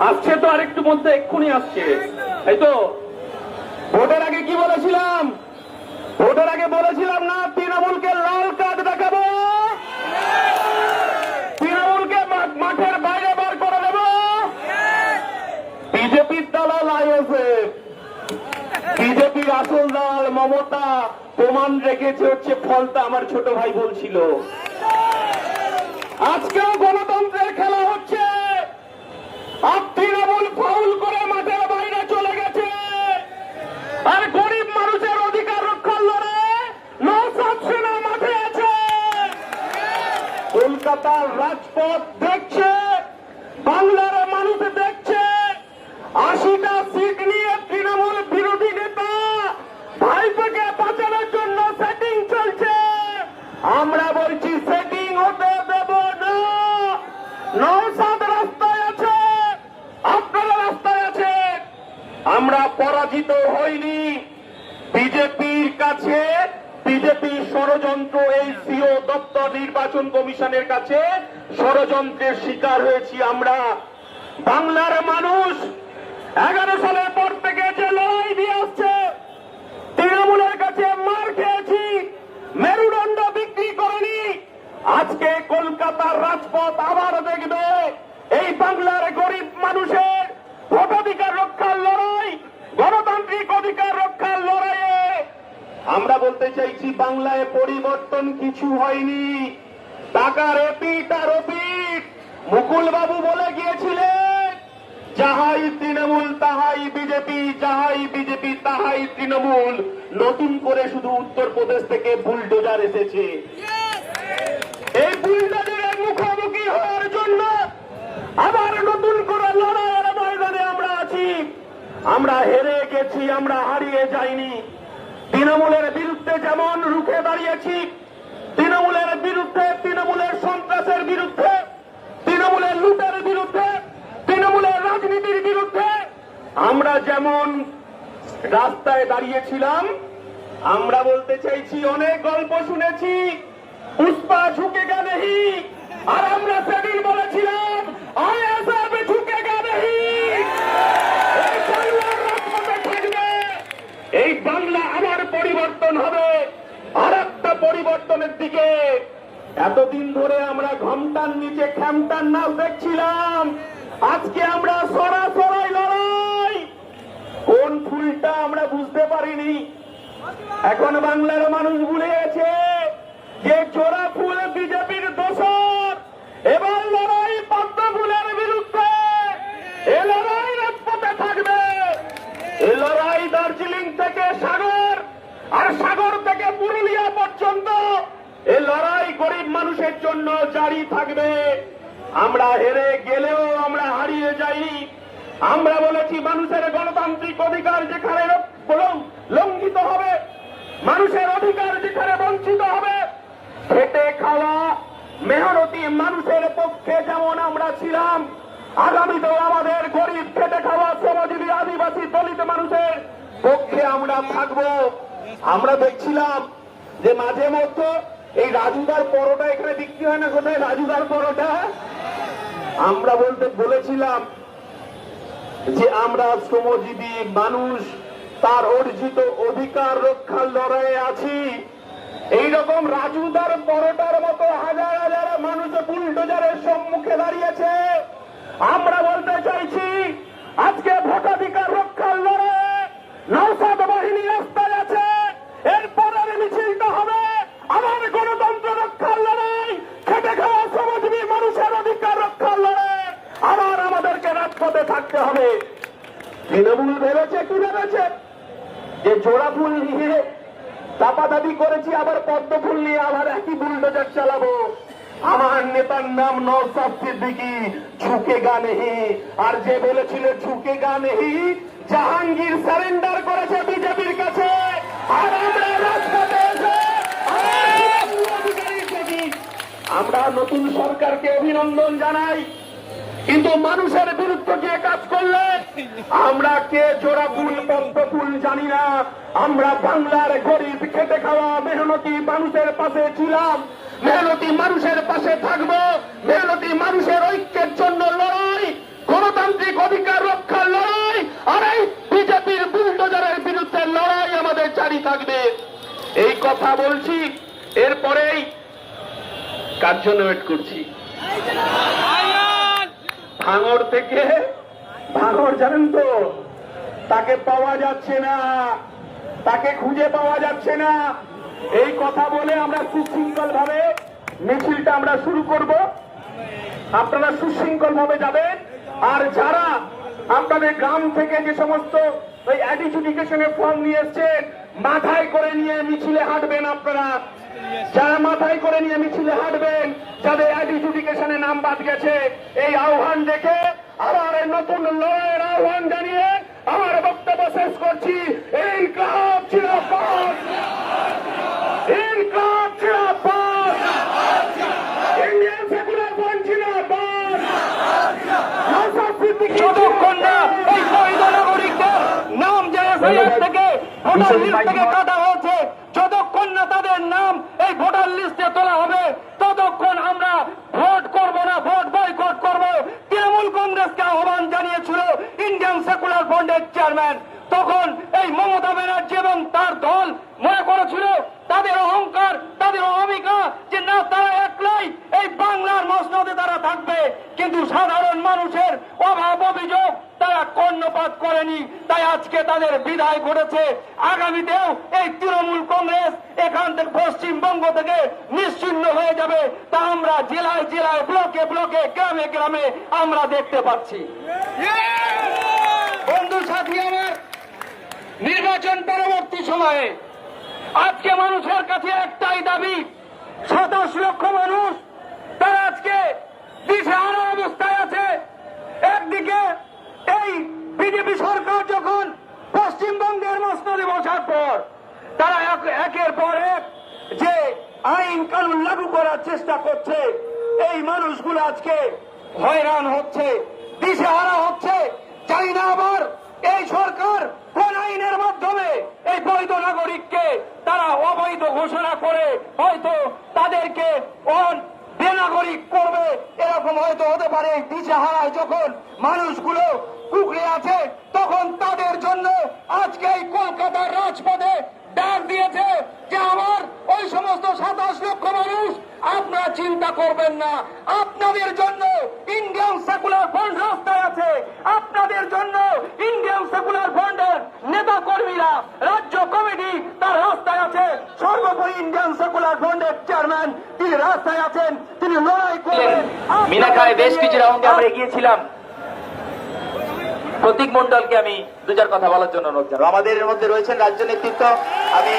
আসছে তো আরেকটু মধ্যে, এক্ষুনি আসছে। এই তো ভোটের আগে কি বলেছিলাম? ভোটের আগে বলেছিলাম না তৃণমূলকে লাল কার্ড দেখাবো, তৃণমূলকে মাঠের বাইরে বার করে দেব। বিজেপির দালাল আইএসএফ, বিজেপির আসল দল মমতা প্রমাণ রেখেছে হচ্ছে ফলটা। আমার ছোট ভাই বলছিল আজকেও গণতন্ত্রের খেলা হচ্ছে, আর তৃণমূল ফাউল করে মাঠের বাইরে চলে গেছে। আর গরিব মানুষের অধিকার রক্ষার লড়াই নওশাদ সেনা মাঠে আছে। কলকাতার রাজপথ দেখছে, বাংলার মানুষ দেখছে। 80টা সিট নিয়ে তৃণমূল বিরোধী নেতা ভাইপোকে বাঁচানোর জন্য সেটিং চলছে। আমরা বলছি সেটিং হতে দেব না। নওশাদ রাস্তায় আছে, আপনারা রাস্তায় আছে। আমরা পরাজিত হইনি। বিজেপির কাছে, বিজেপির ষড়যন্ত্র, এই সিও দপ্তর নির্বাচন কমিশনের কাছে ষড়যন্ত্রের শিকার হয়েছি আমরা। বাংলার মানুষ 11 সালের পর থেকে যে লড়াই দিয়ে আসছে, তৃণমূলের কাছে মার খেয়েছি, মেরুদণ্ড বিক্রি করেনি। আজকে কলকাতার রাজপথ আবার দেখবে এই বাংলার গরিব মানুষের ভোটাধিকার রক্ষার লড়াই, গণতান্ত্রিক অধিকার রক্ষার লড়াইয়ে। আমরা বলতে চাইছি বাংলায় পরিবর্তন কিছু হয়নি। টাকার এপিট আর ওপিট। মুকুল বাবু বলে গিয়েছিলেন যাহাই তৃণমূল তাহাই বিজেপি, যাহাই বিজেপি তাহাই তৃণমূল। নতুন করে শুধু উত্তরপ্রদেশ থেকে বুলডোজার এসেছে। এই বুলডোজারের মুখোমুখি হওয়ার জন্য আবার নতুন করে লড়াইয়ের ময়দানে আমরা আছি। আমরা হেরে গেছি, আমরা হারিয়ে যাইনি। তৃণমূলের বিরুদ্ধে যেমন রুখে দাঁড়িয়েছি, তৃণমূলের বিরুদ্ধে, তৃণমূলের সন্ত্রাসের বিরুদ্ধে, তৃণমূলের লুটের বিরুদ্ধে, তৃণমূলের রাজনীতির বিরুদ্ধে আমরা যেমন রাস্তায় দাঁড়িয়েছিলাম, আমরা বলতে চাইছি অনেক গল্প শুনেছি পুষ্পা ঝুঁকেগা নেহি, আর আমরা সেদিন বলেছিলাম আইএসএফ ঝুঁকেগা নেহি। এই বাংলার রাজপথে থাকবে, এই বাংলা আবার পরিবর্তন হবে, আর একটা পরিবর্তনের দিকে। এতদিন ধরে আমরা ঘমটার নিচে খ্যামটার নাচ দেখছিলাম, আজকে আমরা সরাসরি লড়াই। কোন ফুলটা আমরা বুঝতে পারিনি। এখন বাংলার মানুষ ভুলে গেছে যে জোড়া ফুল বিজেপির দোসর। এবার লড়াই পদ্ম ফুলের বিরুদ্ধে। এ লড়াই রাজপথে থাকবে। এ লড়াই দার্জিলিং থেকে সাগর, আর সাগর থেকে পুরুলিয়া পর্যন্ত এ লড়াই গরিব মানুষের জন্য জারি থাকবে। আমরা হেরে গেলেও আমরা হারিয়ে যাই। আমরা বলেছি মানুষের গণতান্ত্রিক অধিকার যেখানে লঙ্ঘিত হবে, মানুষের অধিকার যেখানে বঞ্চিত হবে, খেটে খাওয়া মেহনতি মানুষের পক্ষে যেমন আমরা ছিলাম, আগামীতেও আমাদের গরিব খেটে খাওয়া শ্রমজীবী আদিবাসী দলিত মানুষের পক্ষে আমরা থাকব। আমরা দেখছিলাম যে মাঝে মধ্যে এই রাজুদার পরোটা এখানে বিক্রি হয় না, কোথায় রাজুদার পরোটা? আমরা বলেছিলাম যে আমরা শ্রমজীবী মানুষ, তার অর্জিত অধিকার রক্ষার লড়াইয়ে আছি। এইরকম রাজুদার পরোটার মতো হাজার হাজার মানুষ বুলডোজারের সম্মুখে দাঁড়িয়েছে। আমরা বলতে চাইছি আজকে ভোটাধিকার রক্ষার লড়াইয়ে নওশাদ বাহিনী রাস্তায় আছে। এরপরের মিছিলটা হবে আবার গণতন্ত্র রক্ষার লড়াই, খেটে খাওয়া শ্রমজীবী মানুষের অধিকার রক্ষার লড়াই। আবার আমাদেরকে রাজপথে থাকতে হবে। তৃণমূল ভেবেছে, কি ভেবেছে যে জোড়া ফুল নিয়ে দাপাদাপি করেছি, আবার পদ্ম ফুল নিয়ে আবার একই বুলডোজার চালাবো। আমার নেতার নাম নওশাদ সিদ্দিকী, ঝুঁকেগা নেহি। আর যে বলেছিল ঝুঁকেগা নেহি, জাহাঙ্গীর সারেন্ডার করেছে বিজেপির কাছে। আর আমরা রাজপথে এসে আমরা নতুন সরকারকে অভিনন্দন জানাই। কিন্তু মানুষের বিরুদ্ধে গিয়ে কাজ করলে আমরা কে জোড়া ফুল পদ্ম ফুল জানি না। আমরা বাংলার গরিব খেটে খাওয়া মেহনতি মানুষের পাশে ছিলাম, মেহনতি মানুষের পাশে থাকবো, মেহনতি মানুষের ঐক্যের জন্য লড়াই, গণতান্ত্রিক অধিকার কথা বলছি, এরপরেই কার জন্য ওয়েট করছি? ভাঙড় থেকে, ভাঙড় জানেন তো, তাকে পাওয়া যাচ্ছে না, তাকে খুঁজে পাওয়া যাচ্ছে না। এই কথা বলে আমরা সুশৃঙ্খল ভাবে মিছিলটা আমরা শুরু করব। আপনারা সুশৃঙ্খল ভাবে যাবেন। আর যারা আপনাদের গ্রাম থেকে যে সমস্ত ওই অ্যাডিজুডিকেশনের ফর্ম নিয়ে এসছেন, মাথায় করে নিয়ে মিছিলে হাঁটবেন। আপনারা যারা মাথায় করে নিয়ে মিছিলে হাঁটবেন, যাদের অ্যাডিজুডিকেশনে নাম বাদ গেছে, এই আহ্বান দেখে আবার নতুন লড়াইয়ের আহ্বান জানিয়ে আমার বক্তব্য শেষ করছি। ইনকলাব জিন্দাবাদ, ইনকলাব জিন্দাবাদ, ইন্ডিয়ান সেকুলার ফ্রন্ট জিন্দাবাদ। যতক্ষণ না এই শহীদ নাগরিকদের নাম যে থেকে ভোটার লিস্ট থেকে কাটা হয়েছে, যতক্ষণ না তাদের নাম এই ভোটার লিস্টে তোলা হবে, ততক্ষণ আমরা ভোট করব না, ভোট বয়কট করব। তৃণমূল কংগ্রেসকে আহ্বান জানিয়েছিল ইন্ডিয়ান সেকুলার ফ্রন্টের চেয়ারম্যান। তখন এই মমতা ব্যানার্জি এবং তার দল মনে করেছিল তাদের অহংকার, তাদের অহমিকা, যে না তারা একলাই এই বাংলার মসনদে তারা থাকবে, কিন্তু সাধারণ মানুষের অভাব অভিযোগ তারা কর্ণপাত করেনি। তাই আজকে তাদের বিদায় ঘটেছে। আগামীতেও এই তৃণমূল কংগ্রেস এখান থেকে পশ্চিমবঙ্গ থেকে নিশ্চিহ্ন হয়ে যাবে, তা আমরা জেলায় জেলায়, ব্লকে ব্লকে, গ্রামে গ্রামে আমরা দেখতে পাচ্ছি। বন্ধু সাথী আমার, নির্বাচন পরবর্তী সময়ে আজকে মানুষের কাছে একটাই দাবি, 27 লক্ষ মানুষ তারা আজকে দিশেহারা অবস্থায় আছে। একদিকে এই বিজেপি সরকার যখন পশ্চিমবঙ্গের মসনদে বসার পর তারা একের পর এক যে আইন কানুন লাগু করার চেষ্টা করছে, এই মানুষগুলো আজকে হয়রান হচ্ছে, দিশেহারা হচ্ছে। চাই না আবার এই সরকার কোন আইনের মাধ্যমে এই বৈধ নাগরিককে তারা অবৈধ ঘোষণা করে হয়তো তাদেরকে বেনাগরিক করবে, এরকম হয়তো হতে পারে। দিশেহারায় যখন মানুষগুলো কুকড়ে আছে, তখন তাদের জন্য আজকে এই কলকাতার রাজপথে ডাক দিয়েছে যে আমার ওই সমস্ত 27 লক্ষ মানুষ, আপনারা চিন্তা করবেন না, আপনাদের জন্য ইন্ডিয়ান সেকুলার ফ্রন্ট রাস্তায় আছে, আপনাদের জন্য ইন্ডিয়ান সেকুলার ফ্রন্টের নেতা কর্মীরা, রাজ্য কমিটি তার রাস্তায় আছে, সর্বোপরি ইন্ডিয়ান সেকুলার ফ্রন্টের চেয়ারম্যান তিনি রাস্তায় আছেন, তিনি লড়াই করবেন। মিনাখায় বেশ কিছু রাউন্ডে আমরা এগিয়েছিলাম। প্রতীক মন্ডলকে আমি দু চার কথা বলার জন্য অনুরোধ জানাবো। আমাদের এর মধ্যে রয়েছেন রাজ্য নেতৃত্ব। আমি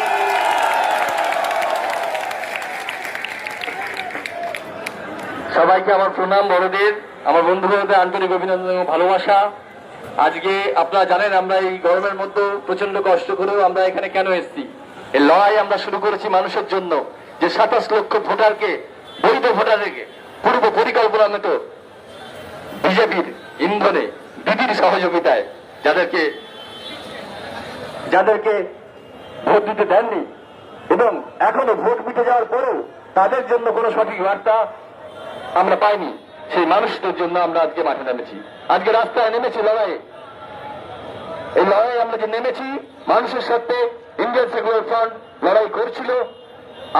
সবাইকে আমার প্রণাম, বড়দের, আমার বন্ধুদের আন্তরিক অভিনন্দন এবং ভালোবাসা। আজকে আপনারা জানেন আমরা এই গরমের মধ্যে প্রচন্ড কষ্ট করেও আমরা এখানে কেন এসেছি। এই লড়াই আমরা শুরু করেছি মানুষের জন্য, যে 27 লক্ষ ভোটারকে, বৈধ ভোটারকে পূর্ব পরিকল্পনা মতো বিজেপির ইন্ধনে, দিদির সহযোগিতায় যাদেরকে ভোট দিতে দেননি এবং এখনো ভোট মিটে যাওয়ার পরেও তাদের জন্য কোনো সঠিক বার্তা আমরা পাইনি, সেই মানুষদের জন্য আমরা আজকে মাঠে নেমেছি, আজকে রাস্তায় নেমেছি লড়াইয়ে। এই লড়াই আমরা যে নেমেছি, মানুষের সাথে ইন্ডিয়ান সেকুলার ফ্রন্ট লড়াই করছিল,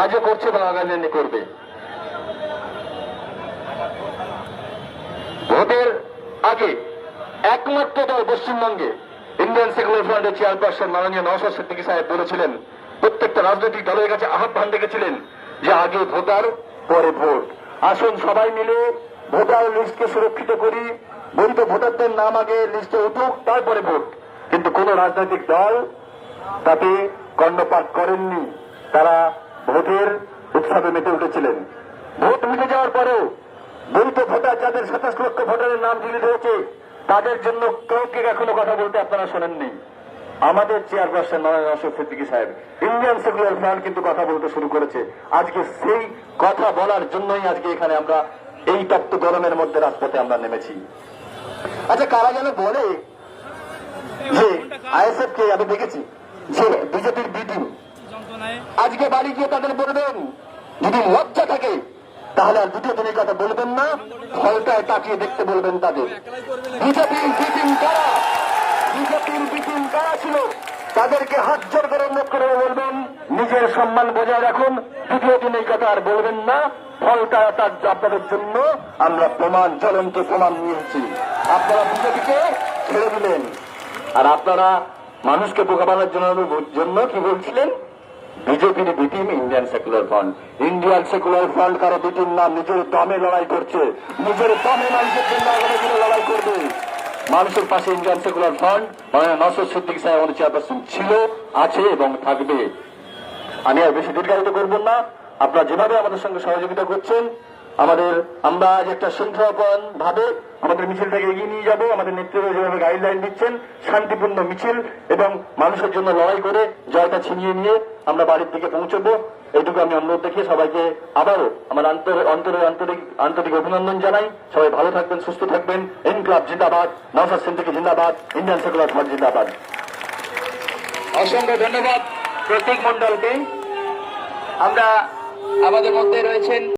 আজও করছে এবং আগামী দিনে করবে। ভোটের আগে একমাত্র দল পশ্চিমবঙ্গে ইন্ডিয়ান সেকুলার ফ্রন্টের চেয়ারপারসন মাননীয় নওশাদ সিদ্দিকী সাহেব বলেছিলেন, প্রত্যেকটা রাজনৈতিক দলের কাছে আহ্বান রেখেছিলেন যে আগে ভোটার পরে ভোট। আসুন সবাই মিলে ভোটার লিস্টকে সুরক্ষিত করি, বৈধ ভোটারদের নাম আগে লিস্টে উঠুক, তারপরে ভোট। কিন্তু কোন রাজনৈতিক দল তাতে কর্ণপাত করেননি, তারা ভোটের উৎসবে মেতে উঠেছিলেন। ভোট মিটে যাওয়ার পরেও বৈধ ভোটার, যাদের 27 লক্ষ ভোটারের নাম ডিলিট হয়েছে, তাদের জন্য কাউকে এখনো কথা বলতে আপনারা শোনেননি। আমাদের চেয়ারপারসন নওশাদ সিদ্দিকী সাহেব, ইন্ডিয়ান সেকুলার ফ্রন্ট কিন্তু কথা বলতে শুরু করেছে। আজকে সেই কথা বলার জন্যই আজকে এখানে আমরা এই তপ্ত গরমের মধ্যে রাজপথে আমরা নেমেছি। আচ্ছা, কারা যেন বলে যে আইএসএফ কে আমি দেখেছি যে বিজেপির বিটিম, আজকে বাড়ি গিয়ে তাদের বলবেন, যদি লজ্জা থাকে তাহলে আর দ্বিতীয় দিনের কথা বলবেন না, ফলটায় তাকিয়ে দেখতে বলবেন তাদের। বিজেপির বিটিম কারা, বিজেপির বিটিম কারা ছিল তাদেরকে হাত জোর করে অনুরোধ করে বলবেন নিজের সম্মান বজায় রাখুন, দ্বিতীয় দিন এই কথা আর বলবেন না। ফলটা তার আপনাদের জন্য আমরা প্রমাণ, জ্বলন্ত প্রমাণ নিয়েছি। আপনারা বিজেপিকে ছেড়ে দিলেন, আর আপনারা মানুষকে বোকা বানানোর জন্য কি বলছিলেন? বিজেপির B team Indian secular front. Indian secular front কারো বিটিম না, নিজের দমে লড়াই করছে, নিজের দমে মানুষের জন্য আগামী দিনে লড়াই করবে। মানুষের পাশে ইন্ডিয়ান সেকুলার ফ্রন্ট মাননীয় নওশাদ সিদ্দিকী সাহেব আমাদের চেয়ারপারসন ছিল, আছে এবং থাকবে। আমি আর বেশি দীর্ঘায়িত করব না। আপনারা যেভাবে আমাদের সঙ্গে সহযোগিতা করছেন, আমরা আজ একটা শৃঙ্খলাপন ভাবে আমাদের মিছিলটাকে এগিয়ে নিয়ে যাব। আমাদের নেতৃত্ব যেভাবে গাইডলাইন দিচ্ছেন, শান্তিপূর্ণ মিছিল এবং মানুষের জন্য লড়াই করে জয়টা ছিনিয়ে নিয়ে আমরা বাড়ির দিকে পৌঁছবো, এইটুকু আমি অনুরোধ দেখিয়ে সবাইকে আবারও আমার আন্তরিক অভিনন্দন জানাই। সবাই ভালো থাকবেন, সুস্থ থাকবেন। ইনকলাব জিন্দাবাদ, নওশাদ সিদ্দিকী জিন্দাবাদ, ইন্ডিয়ান সেকুলার ফ্রন্ট জিন্দাবাদ। অসংখ্য ধন্যবাদ প্রতীক মণ্ডলকে। আমরা আমাদের মধ্যে রয়েছেন